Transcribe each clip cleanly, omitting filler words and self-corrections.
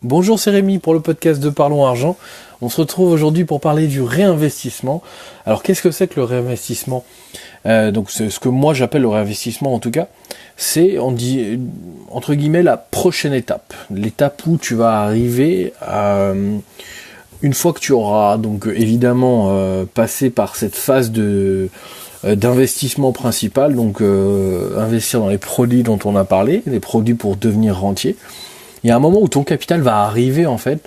Bonjour, c'est Rémi pour le podcast de Parlons Argent. On se retrouve aujourd'hui pour parler du réinvestissement. Alors qu'est-ce que c'est que le réinvestissement? Donc c'est ce que moi j'appelle le réinvestissement en tout cas. C'est, on dit, entre guillemets, la prochaine étape. L'étape où tu vas arriver à... Une fois que tu auras donc évidemment passé par cette phase d'investissement principal, donc investir dans les produits dont on a parlé, les produits pour devenir rentier. Il y a un moment où ton capital va arriver en fait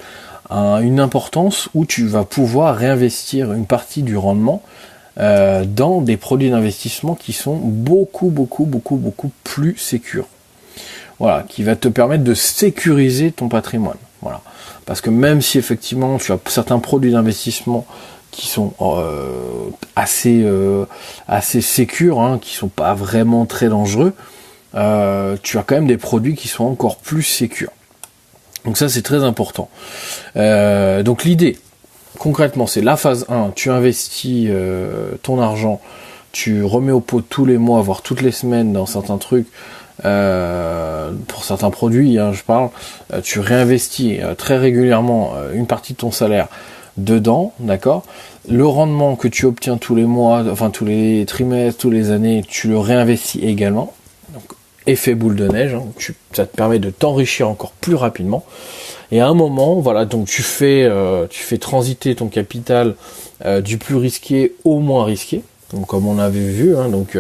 à une importance où tu vas pouvoir réinvestir une partie du rendement dans des produits d'investissement qui sont beaucoup plus sécures. Voilà, qui va te permettre de sécuriser ton patrimoine. Voilà, parce que même si effectivement tu as certains produits d'investissement qui sont assez sécures, hein, qui sont pas vraiment très dangereux, tu as quand même des produits qui sont encore plus sécures. Donc ça c'est très important. Donc l'idée, concrètement, c'est la phase 1, tu investis ton argent, tu remets au pot tous les mois, voire toutes les semaines dans certains trucs, pour certains produits, hein, je parle, tu réinvestis très régulièrement une partie de ton salaire dedans, d'accord. Le rendement que tu obtiens tous les mois, enfin tous les trimestres, tous les années, tu le réinvestis également. Donc effet boule de neige, hein, ça te permet de t'enrichir encore plus rapidement. Et à un moment, voilà, donc tu fais transiter ton capital du plus risqué au moins risqué. Donc comme on avait vu, hein, donc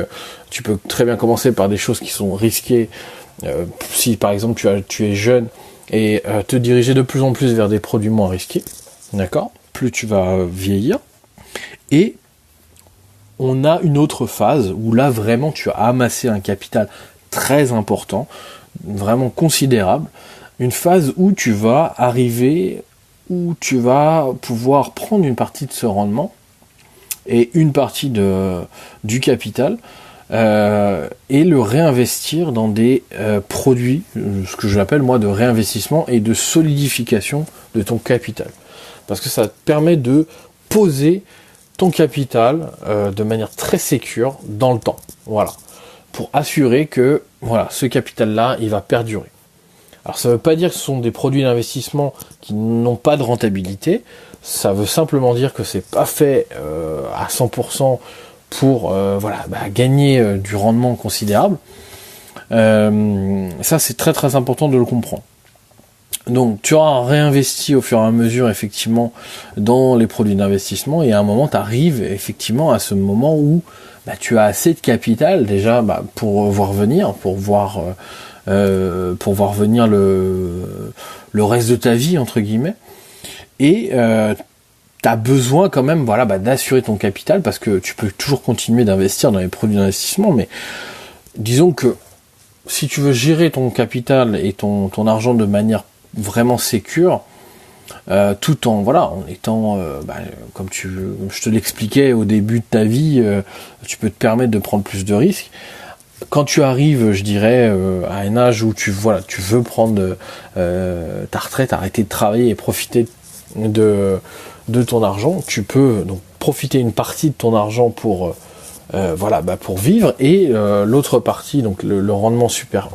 tu peux très bien commencer par des choses qui sont risquées. Si par exemple tu es jeune et te diriger de plus en plus vers des produits moins risqués, d'accord. Plus tu vas vieillir. Et on a une autre phase où là vraiment tu as amassé un capital très important, vraiment considérable, une phase où tu vas arriver, où tu vas pouvoir prendre une partie de ce rendement et une partie du capital et le réinvestir dans des produits, ce que j'appelle moi de réinvestissement et de solidification de ton capital. Parce que ça te permet de poser ton capital de manière très sécure dans le temps. Voilà. Pour assurer que voilà, ce capital-là, il va perdurer. Alors ça ne veut pas dire que ce sont des produits d'investissement qui n'ont pas de rentabilité, ça veut simplement dire que c'est pas fait à 100% pour gagner du rendement considérable. Ça c'est très très important de le comprendre. Donc tu auras réinvesti au fur et à mesure effectivement dans les produits d'investissement et à un moment tu arrives effectivement à ce moment où tu as assez de capital déjà pour voir venir, pour voir venir le reste de ta vie entre guillemets, et tu as besoin quand même d'assurer ton capital parce que tu peux toujours continuer d'investir dans les produits d'investissement, mais disons que si tu veux gérer ton capital et ton argent de manière vraiment sécure, tout en étant comme je te l'expliquais au début de ta vie, tu peux te permettre de prendre plus de risques. Quand tu arrives, je dirais, à un âge où tu veux prendre ta retraite, arrêter de travailler et profiter de ton argent, tu peux donc profiter une partie de ton argent pour vivre, et l'autre partie, donc le rendement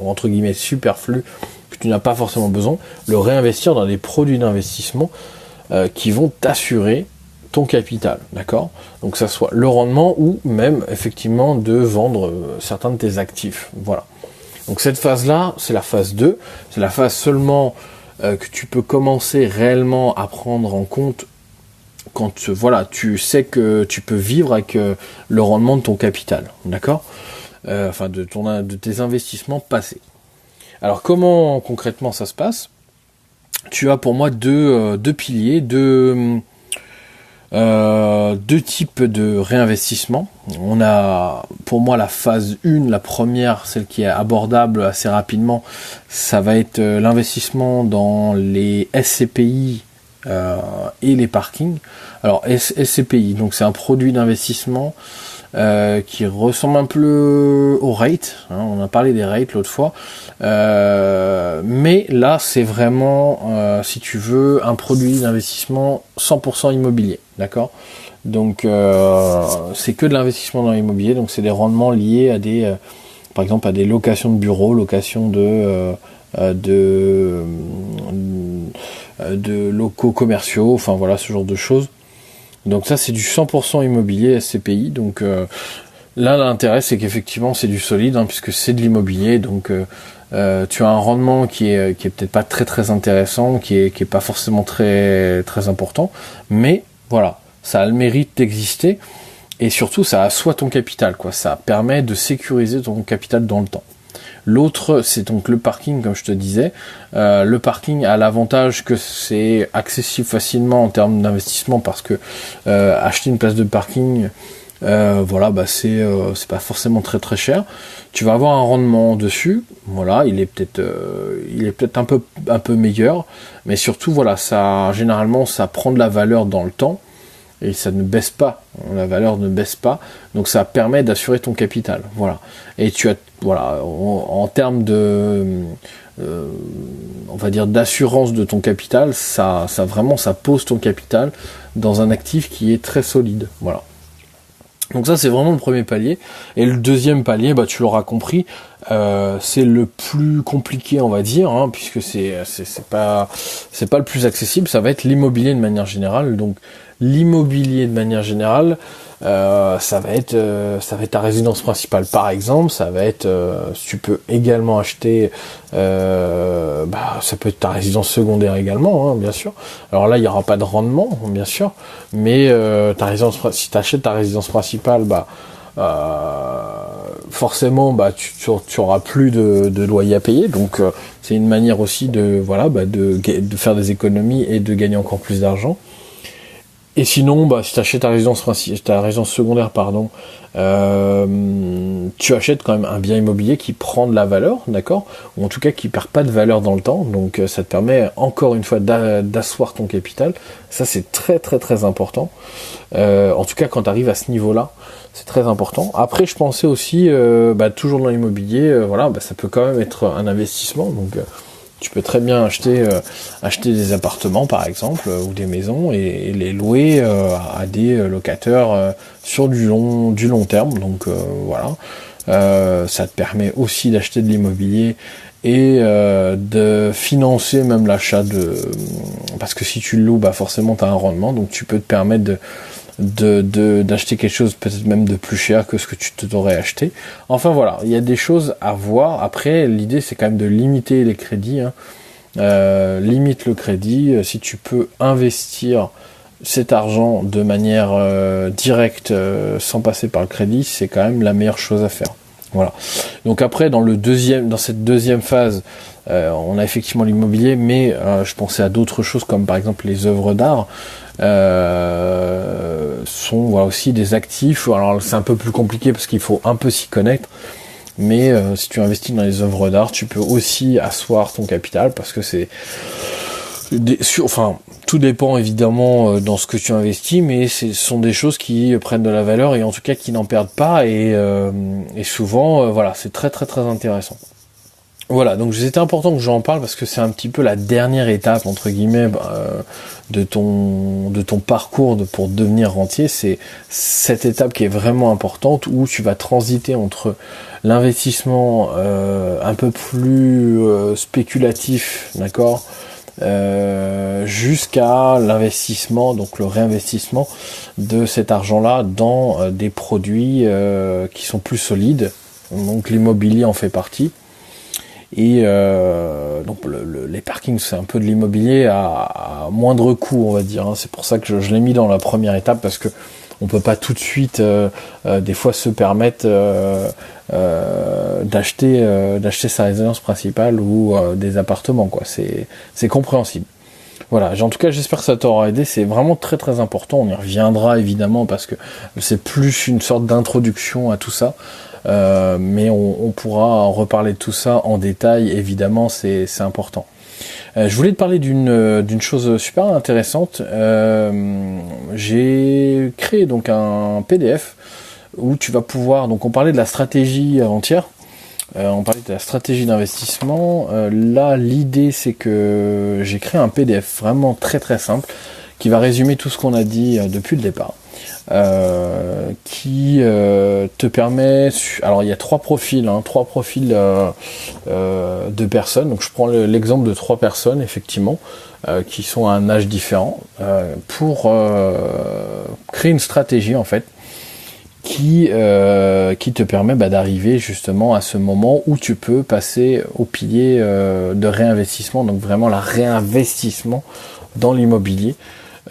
entre guillemets superflu que tu n'as pas forcément besoin, le réinvestir dans des produits d'investissement qui vont t'assurer ton capital, d'accord? Donc ça soit le rendement ou même effectivement de vendre certains de tes actifs, voilà. Donc cette phase-là, c'est la phase 2, c'est la phase seulement que tu peux commencer réellement à prendre en compte quand tu sais que tu peux vivre avec le rendement de ton capital, d'accord? De tes investissements passés. Alors comment concrètement ça se passe? Tu as pour moi deux piliers, deux types de réinvestissement. On a pour moi la phase 1, la première, celle qui est abordable assez rapidement, ça va être l'investissement dans les SCPI et les parkings. Alors SCPI, donc c'est un produit d'investissement qui ressemble un peu au rate, hein, on a parlé des rates l'autre fois, mais là c'est vraiment, si tu veux, un produit d'investissement 100% immobilier, d'accord? Donc c'est que de l'investissement dans l'immobilier, donc c'est des rendements liés à par exemple à des locations de bureaux, locations de de locaux commerciaux, enfin voilà, ce genre de choses. Donc ça c'est du 100% immobilier SCPI, donc là l'intérêt c'est qu'effectivement c'est du solide, hein, puisque c'est de l'immobilier, donc tu as un rendement qui est peut-être pas très très intéressant, qui est pas forcément très très important, mais voilà, ça a le mérite d'exister, et surtout ça assoit ton capital, quoi, ça permet de sécuriser ton capital dans le temps. L'autre, c'est donc le parking, comme je te disais. Le parking a l'avantage que c'est accessible facilement en termes d'investissement, parce que acheter une place de parking, c'est pas forcément très très cher. Tu vas avoir un rendement dessus, voilà, il est peut-être un peu meilleur, mais surtout voilà, généralement ça prend de la valeur dans le temps. Et ça ne baisse pas, la valeur ne baisse pas, donc ça permet d'assurer ton capital, voilà. Et tu as, voilà, en termes de, on va dire d'assurance de ton capital, ça pose ton capital dans un actif qui est très solide, voilà. Donc ça c'est vraiment le premier palier. Et le deuxième palier, bah tu l'auras compris, c'est le plus compliqué, on va dire, hein, puisque c'est pas le plus accessible. Ça va être l'immobilier de manière générale. Donc l'immobilier de manière générale, ça va être ta résidence principale par exemple. Ça va être, tu peux également acheter, ça peut être ta résidence secondaire également, hein, bien sûr. Alors là il n'y aura pas de rendement, bien sûr, mais si tu achètes ta résidence principale, forcément tu auras plus de loyer à payer, donc c'est une manière aussi de faire des économies et de gagner encore plus d'argent. Et sinon, si tu achètes ta résidence secondaire, tu achètes quand même un bien immobilier qui prend de la valeur, d'accord, ou en tout cas qui perd pas de valeur dans le temps. Donc ça te permet encore une fois d'asseoir ton capital. Ça c'est très très très important. En tout cas quand tu arrives à ce niveau-là, c'est très important. Après je pensais aussi, toujours dans l'immobilier, ça peut quand même être un investissement. Donc tu peux très bien acheter des appartements par exemple, ou des maisons, et les louer à des locataires sur du long terme. Donc ça te permet aussi d'acheter de l'immobilier et de financer même l'achat parce que si tu le loues, forcément tu as un rendement, donc tu peux te permettre d'acheter quelque chose peut-être même de plus cher que ce que tu t'aurais acheté. Enfin voilà, il y a des choses à voir. Après l'idée c'est quand même de limiter les crédits, hein. Limite le crédit, si tu peux investir cet argent de manière directe, sans passer par le crédit, c'est quand même la meilleure chose à faire. Voilà. Donc après dans cette deuxième phase, on a effectivement l'immobilier, mais je pensais à d'autres choses comme par exemple les œuvres d'art. Sont aussi des actifs. Alors c'est un peu plus compliqué parce qu'il faut un peu s'y connaître, mais si tu investis dans les œuvres d'art, tu peux aussi asseoir ton capital, parce que tout dépend évidemment dans ce que tu investis, mais ce sont des choses qui prennent de la valeur, et en tout cas qui n'en perdent pas, et souvent c'est très très très intéressant. Voilà, donc c'était important que j'en parle parce que c'est un petit peu la dernière étape entre guillemets de ton parcours pour devenir rentier. C'est cette étape qui est vraiment importante, où tu vas transiter entre l'investissement un peu plus spéculatif, d'accord, jusqu'à l'investissement, donc le réinvestissement de cet argent-là dans des produits qui sont plus solides. Donc l'immobilier en fait partie. Et donc les parkings, c'est un peu de l'immobilier à moindre coût, on va dire, hein. C'est pour ça que je l'ai mis dans la première étape, parce que on peut pas tout de suite des fois se permettre d'acheter sa résidence principale ou des appartements, quoi. C'est compréhensible. Voilà, en tout cas j'espère que ça t'aura aidé. C'est vraiment très très important, on y reviendra évidemment, parce que c'est plus une sorte d'introduction à tout ça. Mais on pourra en reparler de tout ça en détail, évidemment, c'est important. Je voulais te parler d'une chose super intéressante. J'ai créé donc un PDF où tu vas pouvoir, donc on parlait de la stratégie avant-hier, on parlait de la stratégie d'investissement. Là l'idée c'est que j'ai créé un PDF vraiment très très simple qui va résumer tout ce qu'on a dit depuis le départ. qui te permet, alors il y a trois profils de personnes, donc je prends l'exemple de 3 personnes effectivement, qui sont à un âge différent, pour créer une stratégie en fait, qui te permet d'arriver justement à ce moment où tu peux passer au pilier de réinvestissement, donc vraiment la réinvestissement dans l'immobilier,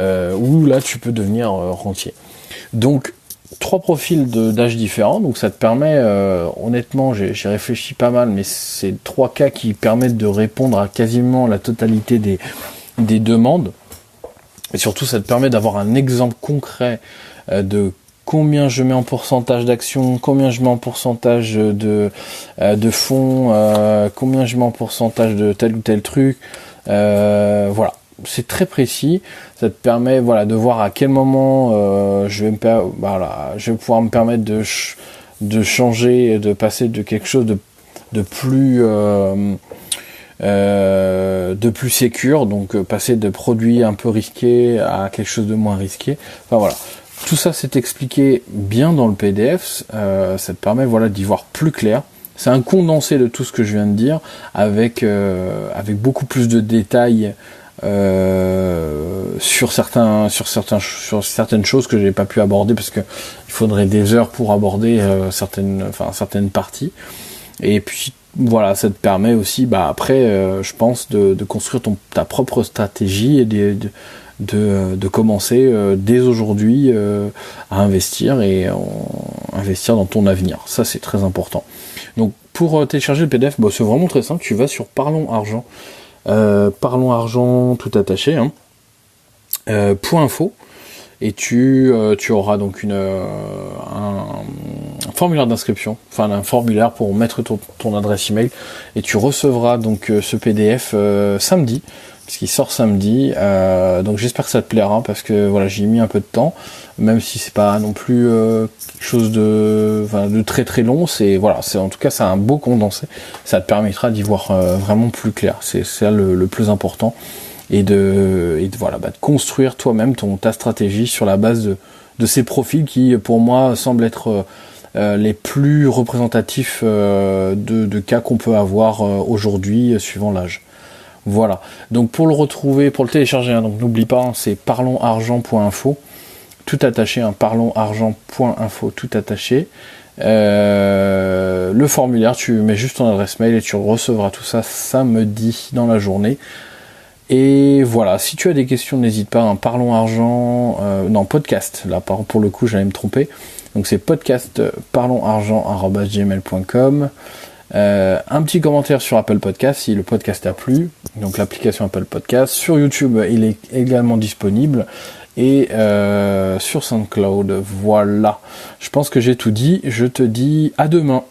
où là tu peux devenir rentier. Donc 3 profils d'âge différents, donc ça te permet, honnêtement j'ai réfléchi pas mal, mais c'est 3 cas qui permettent de répondre à quasiment la totalité des demandes, et surtout ça te permet d'avoir un exemple concret de combien je mets en pourcentage d'actions, combien je mets en pourcentage de fonds, combien je mets en pourcentage de tel ou tel truc, voilà. C'est très précis, ça te permet de voir à quel moment je vais pouvoir me permettre de changer, de passer de quelque chose de plus sécure, donc passer de produits un peu risqués à quelque chose de moins risqué. Enfin voilà. Tout ça c'est expliqué bien dans le PDF, ça te permet d'y voir plus clair. C'est un condensé de tout ce que je viens de dire, avec beaucoup plus de détails sur certaines choses que j'ai pas pu aborder, parce que il faudrait des heures pour aborder certaines parties. Et puis voilà, ça te permet aussi après je pense de construire ta propre stratégie et de commencer dès aujourd'hui à investir et investir dans ton avenir. Ça c'est très important. Donc pour télécharger le PDF, c'est vraiment très simple. Tu vas sur Parlons Argent, Parlons Argent tout attaché, .info, et tu auras donc un formulaire d'inscription, un formulaire pour mettre ton adresse email, et tu recevras donc ce PDF samedi, puisqu'il sort samedi, donc j'espère que ça te plaira, parce que j'ai mis un peu de temps, même si c'est pas non plus quelque chose de très très long, c'est en tout cas c'est un beau condensé, ça te permettra d'y voir vraiment plus clair, c'est ça le plus important, et de construire toi-même ta stratégie sur la base de ces profils qui pour moi semblent être les plus représentatifs de cas qu'on peut avoir aujourd'hui suivant l'âge. Voilà, donc pour le télécharger, donc n'oublie pas, c'est parlonsargent.info, tout attaché, parlonsargent.info, tout attaché. Le formulaire, tu mets juste ton adresse mail et tu recevras tout ça samedi dans la journée. Et voilà, si tu as des questions, n'hésite pas, Parlons Argent, podcast, là pour le coup j'allais me tromper, donc c'est podcast parlonsargent@gmail.com. Un petit commentaire sur Apple Podcast si le podcast a plu, donc l'application Apple Podcast. Sur YouTube il est également disponible, et sur SoundCloud. Voilà, je pense que j'ai tout dit, je te dis à demain.